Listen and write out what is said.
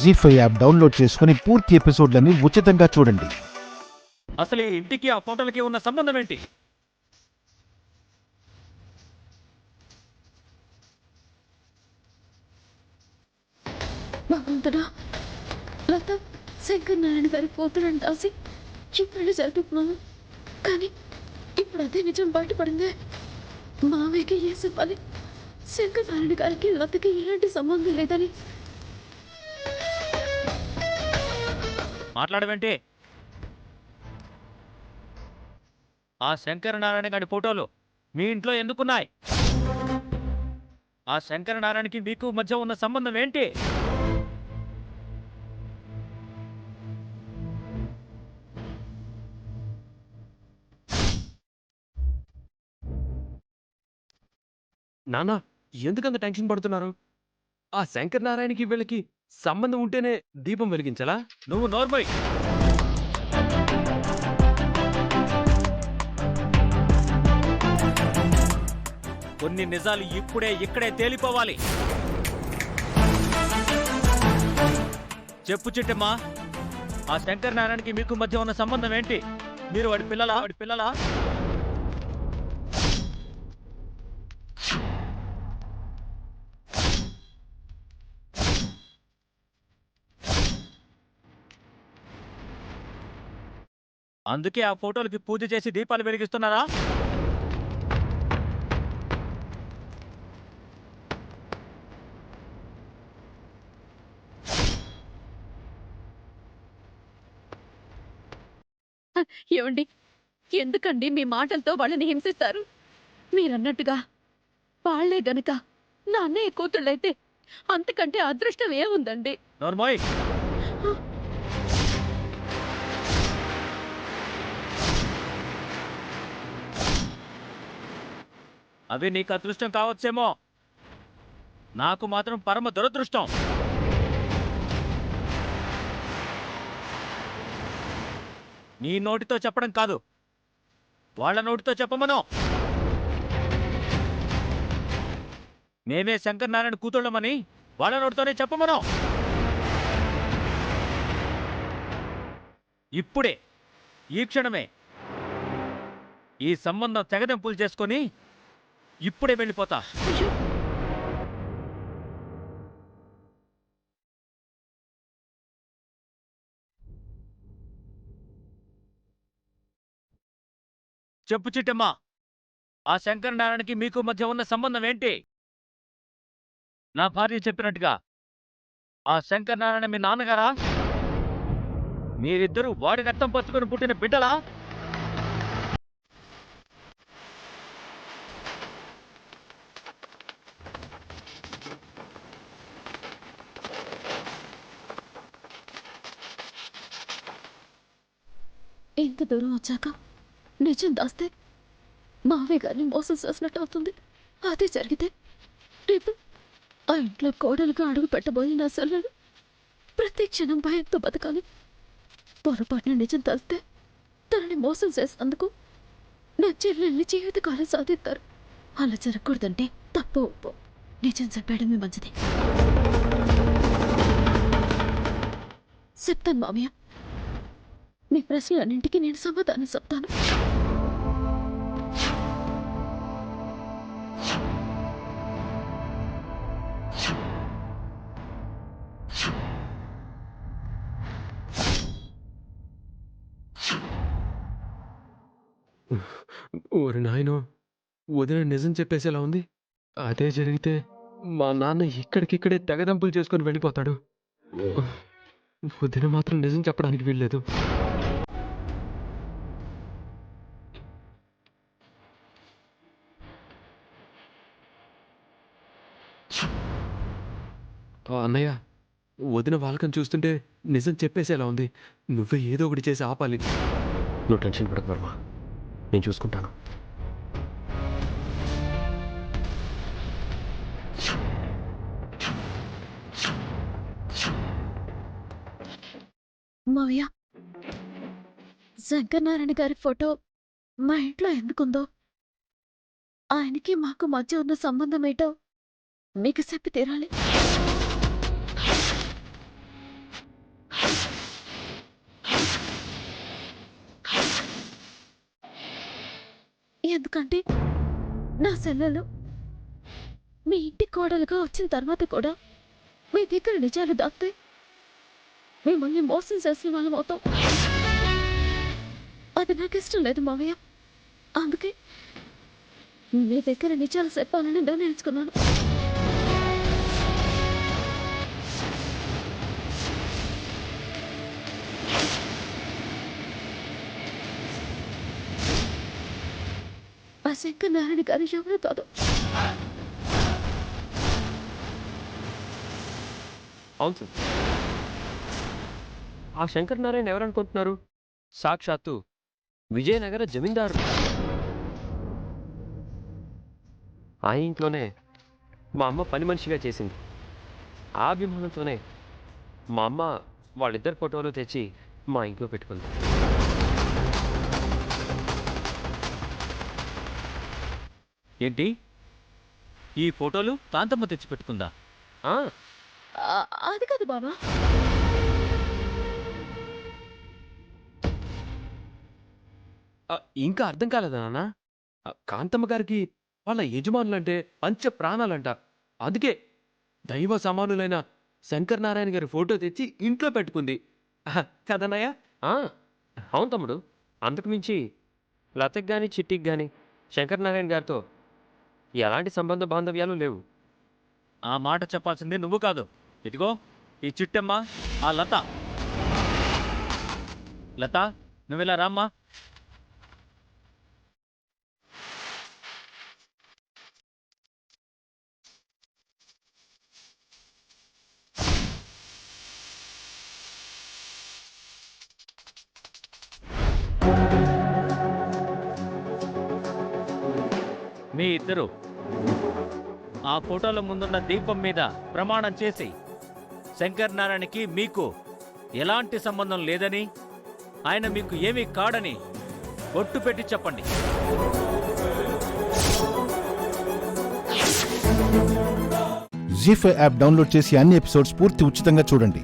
జీ5 app download చేసుకుని పూర్తి ఎపిసోడ్లని ఉచితంగా చూడండి. అసలు ఈ ఇంటికి ఆ ఫోటోలకి ఉన్న సంబంధం ఏంటి? భగవంతుడా, లత శంకర్ నారాయణ గారి కూతురని రాసి ఇప్పుడు జరుపుకున్నాను. కానీ ఇప్పుడు అదే నిజం బయటపడిందే. మావయ్యకి ఏ చెప్పాలి? శంకర్ నారాయణ గారికి లతకి ఎలాంటి సంబంధం లేదని. మాట్లాడవేంటి? ఆ శంకర నారాయణ గారి ఫోటోలు మీ ఇంట్లో ఎందుకున్నాయి? ఆ శంకర నారాయణకి మీకు మధ్య ఉన్న సంబంధం ఏంటి? నాన్న, ఎందుకంత టెన్షన్ పడుతున్నారు? ఆ శంకర్ నారాయణకి వీళ్ళకి సంబంధం ఉంటేనే దీపం వెలిగించాలా? నువ్వు నోర్మోయ్. కొన్ని నిజాలు ఇక్కడే తేలిపోవాలి. చెప్పు చిట్టమ్మా, ఆ శంకర్ నారాయణకి మీకు మధ్య ఉన్న సంబంధం ఏంటి? మీరు వాడి పిల్లలా? అందుకే ఆ ఫోటోలకి పూజ చేసి దీపాలు వెలిగిస్తున్నారా? ఏమండి, ఎందుకండి మీ మాటలతో వాళ్ళని హింసిస్తారు? మీరన్నట్టుగా వాళ్లే గనక నా అన్నయ్య కూతుళ్ళైతే అంతకంటే అదృష్టం ఏముందండి? నోర్మోయ్. అవి నీకు అదృష్టం కావచ్చేమో, నాకు మాత్రం పరమ దురదృష్టం. నీ నోటితో చెప్పడం కాదు, వాళ్ళ నోటితో చెప్పమను. మేమే శంకర్ నారాయణ కూతుళ్ళమని వాళ్ళ నోటితోనే చెప్పమను. ఇప్పుడే, ఈ క్షణమే ఈ సంబంధం తెగదెంపులు చేసుకొని ఇప్పుడే వెళ్ళిపోతా. చెప్పు చిట్టమ్మా, ఆ శంకర్ నారాయణకి మీకు మధ్య ఉన్న సంబంధం ఏంటి? నా భార్య చెప్పినట్టుగా ఆ శంకర్ నారాయణ మీ నాన్నగారా? మీరిద్దరూ వాడి రక్తం పచ్చుకొని పుట్టిన బిడ్డలా? ఇంత దూరం వచ్చాక నిజం దాస్తే మావయ్య గారిని మోసం చేసినట్టు అవుతుంది. అదే జరిగితే రేపు ఆ ఇంట్లో కోడలుగా అడుగు పెట్టబోయి నా సెల్లులు ప్రతి క్షణం భయంతో బతకాలి. పొరపాటున నిజం తెలిస్తే తనని మోసం చేసినందుకు నా చెల్లెల్ని జీవితకాలం సాధిస్తారు. అలా జరగకూడదంటే తప్పు ఒప్పు నిజం చెప్పడమే మంచిది. చెప్తాను మామయ్య, మీ ప్రశ్నలన్నింటికీ నేను సమాధానం చెప్తాను. ఓరి నాయనో, వదిన నిజం చెప్పేసేలా ఉంది. అదే జరిగితే మా నాన్న ఇక్కడికిక్కడే తెగదంపులు చేసుకొని వెళ్ళిపోతాడు. వదిన మాత్రం నిజం చెప్పడానికి వీల్లేదు. అన్నయ్య, వదిన వాళ్ళకం చూస్తుంటే నిజం చెప్పేసేలా ఉంది. నువ్వే ఏదో ఒకటి చేసి ఆపాలి. నువ్వు టెన్షన్ పడకు వర్మ, నేను చూసుకుంటాను. మావయ్య, శంకరనారాయణ గారి ఫోటో మా ఇంట్లో ఎందుకుందో, ఆయనకి మాకు మధ్య ఉన్న సంబంధం ఏంటో మీకు చెప్పి తీరాలి. ఎందుకంటే నా సెల్లలో మీ ఇంటి కోడలుగా వచ్చిన తర్వాత కూడా మీ దగ్గర నిజాలు దాస్తే మిమ్మల్ని మోసం చేసిన వాళ్ళం అవుతాం. అది నాకు ఇష్టం లేదు మావయ్య. అందుకే మీ దగ్గర నిజాలు చెప్పాలని నిర్ణయించుకున్నాను. ఆ శంకర్ నారాయణ గారి ఎవరు కాదు. అవును సార్. ఆ శంకర్ నారాయణ ఎవరనుకుంటున్నారు? సాక్షాత్తు విజయనగర జమీందారు. ఆ ఇంట్లోనే మా అమ్మ పని మనిషిగా చేసింది. ఆ అభిమానంతోనే మా అమ్మ వాళ్ళిద్దరు ఫోటోలు తెచ్చి మా ఇంట్లో పెట్టుకుంది. ఏంటి ఈ ఫోటోలు కాంతమ్మ తెచ్చి పెట్టుకుందా? ఆ, అది కాదు బాబా. ఇంకా అర్థం కాలేదా నాన్న? కాంతమ్మ గారికి వాళ్ళ యజమానులంటే పంచ ప్రాణాలంట. అందుకే దైవ సమానులైన శంకర్ నారాయణ గారి ఫోటో తెచ్చి ఇంట్లో పెట్టుకుంది కదనయ్య? ఆ, అవును తమ్ముడు. అంతకు మించి లతకి కానీ చిట్టికి కానీ శంకర్ నారాయణ గారితో ఎలాంటి సంబంధ బాంధవ్యాలు లేవు. ఆ మాట చెప్పాల్సింది నువ్వు కాదు. ఇదిగో ఈ చిట్టమ్మ, ఆ లత. లత, నువ్వెలా రామ్మా. మీ ఇద్దరు ఆ ఫోటోల ముందున్న దీపం మీద ప్రమాణం చేసి శంకర్ నారాయణకి మీకు ఎలాంటి సంబంధం లేదని, ఆయన మీకు ఏమీ కాడని ఒట్టు పెట్టి చెప్పండి. జీ5 యాప్ డౌన్లోడ్ చేసి అన్ని ఎపిసోడ్స్ పూర్తి ఉచితంగా చూడండి.